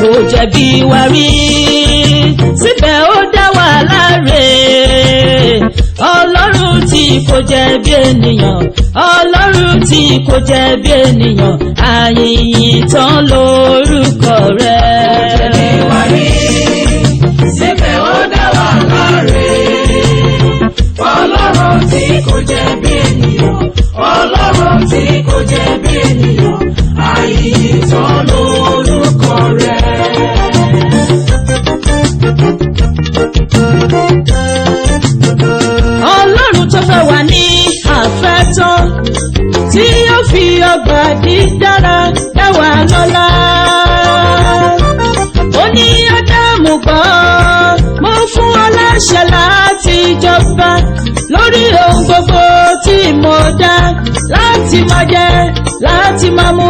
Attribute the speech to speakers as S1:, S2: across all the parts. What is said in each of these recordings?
S1: kò jẹ̀bi wa rí síbẹ̀ ó dá wa láre. Ọlọ́run tí kò jẹ̀bi ènìyàn, Ọlọ́run tí kò jẹ̀bi ènìyàn, àyìnyìn tán lórúkọ rẹ̀.
S2: Kò jẹ̀bi wa rí síbẹ̀ ó dá wa láre. Ọlọ́run tí kò jẹ̀bi ènìyàn, Ọlọ́run tí kò jẹ̀bi ènìyàn, àyìnyìn tán lórúkọ rẹ̀.
S1: Ọlọ́run tó fẹ́ wà ní àfẹ́tán, tí yóò fi ọgbà dídára dá wa lọ́lá. Ó ní Ádámù gbọ́, mo fún ọ láṣẹ láti jọba lórí ohun gbogbo tí mo dá, láti máa jẹ, láti máa mu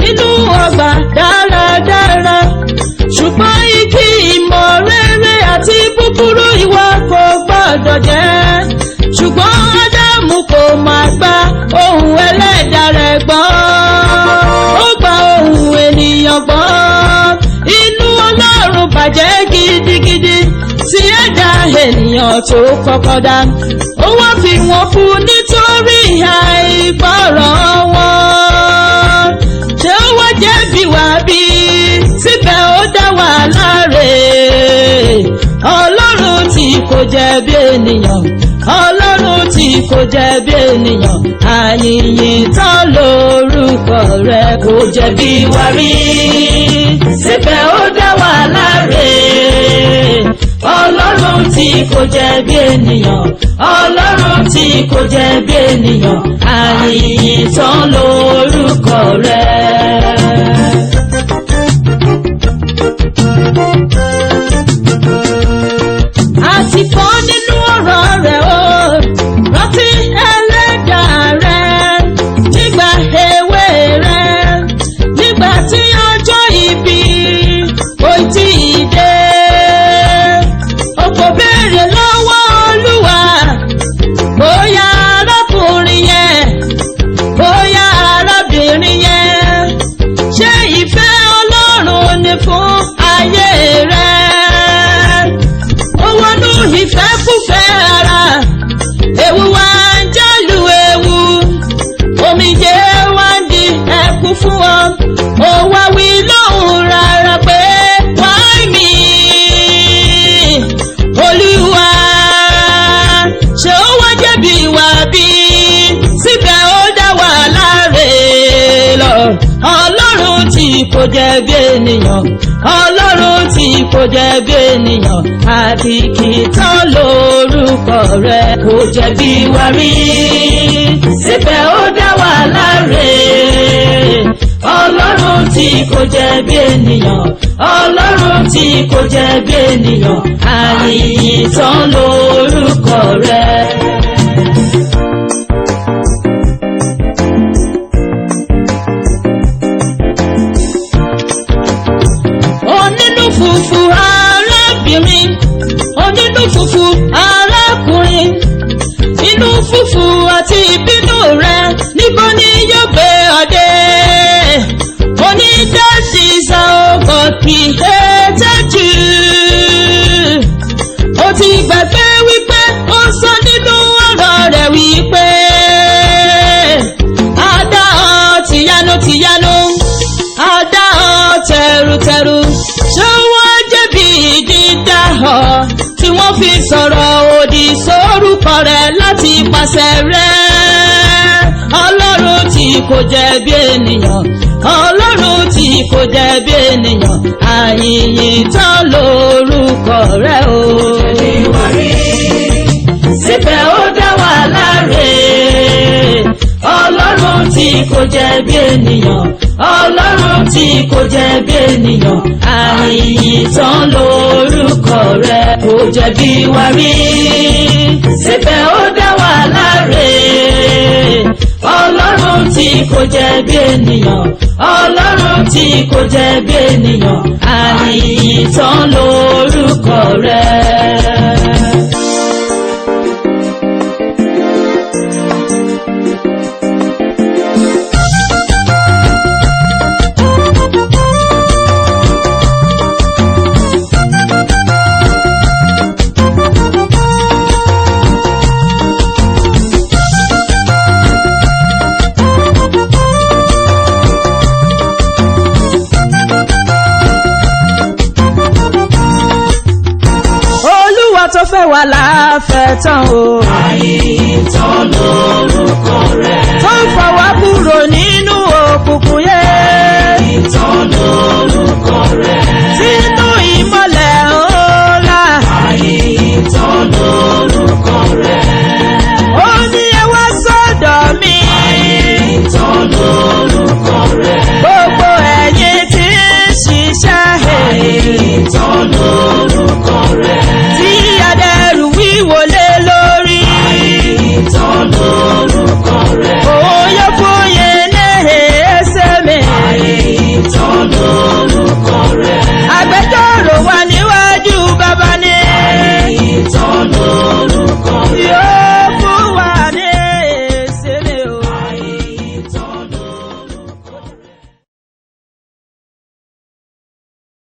S1: nínú ọgbà dáradára. Ṣùgbọ́n igi ìmọ̀ rere àti búburú ìwọ kò gbọ́dọ̀ jẹ. Ṣùgbọ́n Ádámù kò máa gba ohùn ẹlẹ́dàá rẹ̀ gbọ́, ó gba ohùn ènìyàn gbọ́. Inú Ọlọ́run bàjẹ́ gidigidi sí ẹ̀dá ènìyàn tó kọ́kọ́ dá. Ó wá fi wọ́n fún nítorí àìgbọ́ràn wọn. Ṣé ó wá jẹ̀bi wa bí? Síbẹ̀ ó dá wa láre. Ọlọ́run tí kò jẹ̀bi ènìyàn, Ọlọ́run tí kò jẹ̀bi ènìyàn, àyìnyìn tán lórúkọ rẹ̀. Kò jẹ̀bi wa rí síbẹ̀ ó dá wa láre. Ọlọ́run tí kò jẹ̀bi ènìyàn, Ọlọ́run tí kò jẹ̀bi ènìyàn, àyìnyìn tán lórúkọ rẹ̀. Àti kọ́ nínú ọ̀rọ̀ rẹ̀ o, rántí ẹlẹ́dàá rẹ̀ nígbà èwe rẹ̀, nígbà tí ọjọ́ ìbí kò tí ì dé. O kò béèrè lọ́wọ́ Olúwa bóyá arákùnrin yẹn, bóyá arábìnrin yẹn, ṣé ìfẹ́ Ọlọ́run ni fún ayé rẹ̀? Ìfẹ́ fúnfẹ́ ara, ewu wá ń jálù ewu, omijé wá ń di ẹkún fún ọ. Ó wá wí lóhùn rárá pé why me, Olúwa. Ṣé ó wá jẹ̀bi wa bí? Síbẹ̀ ó dá wa láre lọ. Ọlọ́run tí kò jẹ̀bi ènìyàn, Ọlọ́run tí kò jẹ̀bi ènìyàn, àkìkìtàn lórúkọ rẹ̀. Kò jẹ̀bi wa rí síbẹ̀ ó dá wa láre. Ọlọ́run tí kò jẹ̀bi ènìyàn, Ọlọ́run tí kò jẹ̀bi ènìyàn, àyìnyìn lórúkọ rẹ̀. Onínú funfun arábìnrin, onínú funfun arákùnrin, inú funfun àti ìbínú rẹ̀ níbo ni yóò gbé ọ dé? Oní that is how God created you. Ó ti gbàgbé wípé ó sọ nínú ọ̀rọ̀ rẹ̀ wípé a dá ọ tìyanu tìyanu, a dá ọ tẹrutẹru. Ṣé wọ́n jẹ̀bi dídá ọ tí wọ́n fi sọ̀rọ̀ òdì sórúkọ rẹ̀ láti pàṣẹ rẹ̀? Ọlọ́run tí kò jẹ̀bi ènìyàn, Ọlọ́run tí kò jẹ̀bi ènìyàn, àyìnyìn tán lórúkọ rẹ̀ o.
S2: Jẹ̀bi wa rí
S1: síbẹ̀ ó dá wa láre. Ọlọ́run tí kò jẹ̀bi ènìyàn, Ọlọ́run tí kò jẹ̀bi ènìyàn, àyìnyìn tán lórúkọ rẹ̀. Kò jẹ̀bi wa rí síbẹ̀ ó dá wa láre. Ọlọ́run tí kò jẹ̀bi ènìyàn, Ọlọ́run tí kò jẹ̀bi ènìyàn, àyìnyìn tán lórúkọ rẹ̀. wà láfẹ̀ẹ́ tán o.
S2: àyìn tán lórúkọ rẹ̀.
S1: tó ń fọwọ́